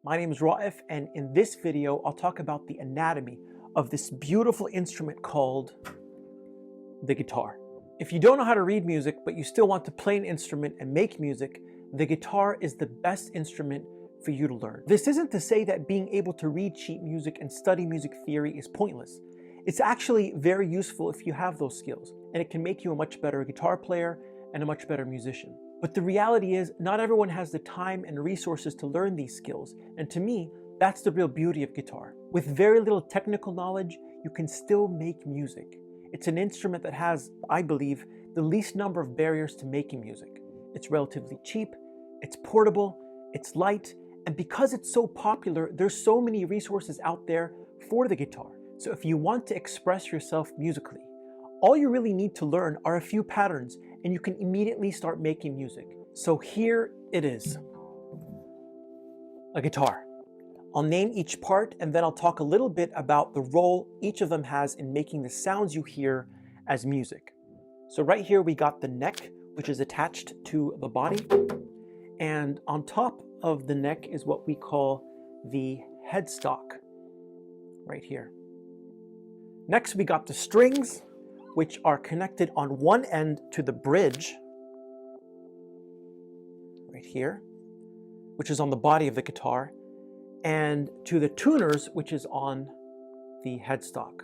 My name is Raef, and in this video, I'll talk about the anatomy of this beautiful instrument called the guitar. If you don't know how to read music, but you still want to play an instrument and make music, the guitar is the best instrument for you to learn. This isn't to say that being able to read sheet music and study music theory is pointless. It's actually very useful if you have those skills, and it can make you a much better guitar player and a much better musician. But the reality is, not everyone has the time and resources to learn these skills, and to me, that's the real beauty of guitar. With very little technical knowledge, you can still make music. It's an instrument that has, I believe, the least number of barriers to making music. It's relatively cheap, it's portable, it's light, and because it's so popular, there's so many resources out there for the guitar. So if you want to express yourself musically, all you really need to learn are a few patterns, and you can immediately start making music. So here it is, a guitar. I'll name each part, and then I'll talk a little bit about the role each of them has in making the sounds you hear as music. So right here we got the neck, which is attached to the body, and on top of the neck is what we call the headstock, right here. Next we got the strings, which are connected on one end to the bridge, right here, which is on the body of the guitar, and to the tuners, which is on the headstock.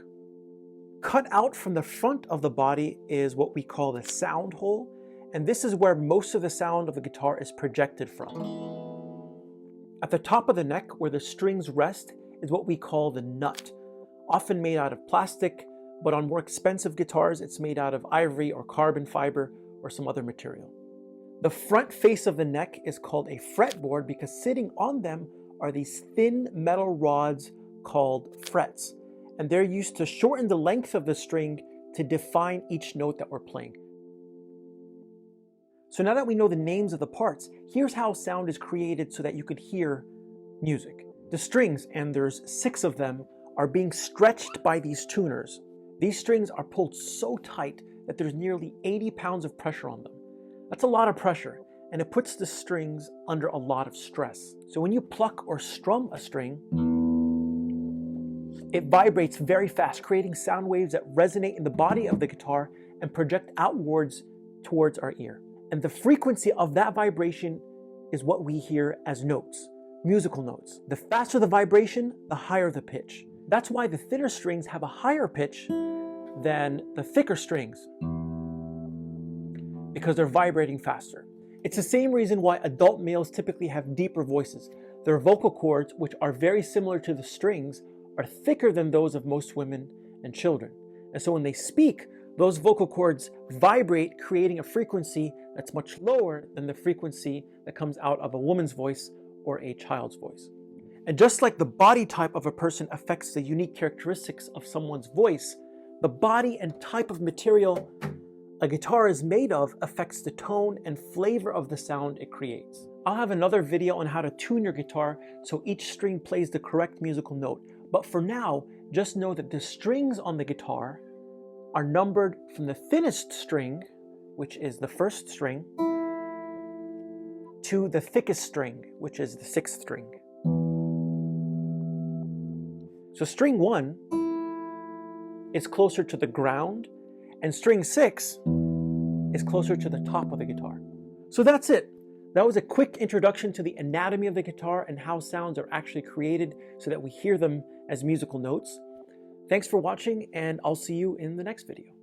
Cut out from the front of the body is what we call the sound hole, and this is where most of the sound of the guitar is projected from. At the top of the neck, where the strings rest, is what we call the nut, often made out of plastic, but on more expensive guitars, it's made out of ivory or carbon fiber or some other material. The front face of the neck is called a fretboard because sitting on them are these thin metal rods called frets, and they're used to shorten the length of the string to define each note that we're playing. So now that we know the names of the parts, here's how sound is created so that you could hear music. The strings, and there's 6 of them, are being stretched by these tuners. These strings are pulled so tight that there's nearly 80 pounds of pressure on them. That's a lot of pressure, and it puts the strings under a lot of stress. So when you pluck or strum a string, it vibrates very fast, creating sound waves that resonate in the body of the guitar and project outwards towards our ear. And the frequency of that vibration is what we hear as notes, musical notes. The faster the vibration, the higher the pitch. That's why the thinner strings have a higher pitch than the thicker strings, because they're vibrating faster. It's the same reason why adult males typically have deeper voices. Their vocal cords, which are very similar to the strings, are thicker than those of most women and children. And so when they speak, those vocal cords vibrate, creating a frequency that's much lower than the frequency that comes out of a woman's voice or a child's voice. And just like the body type of a person affects the unique characteristics of someone's voice, the body and type of material a guitar is made of affects the tone and flavor of the sound it creates. I'll have another video on how to tune your guitar so each string plays the correct musical note. But for now, just know that the strings on the guitar are numbered from the thinnest string, which is the 1st string, to the thickest string, which is the 6th string. So string 1 is closer to the ground, and string 6 is closer to the top of the guitar. So that's it. That was a quick introduction to the anatomy of the guitar and how sounds are actually created so that we hear them as musical notes. Thanks for watching, and I'll see you in the next video.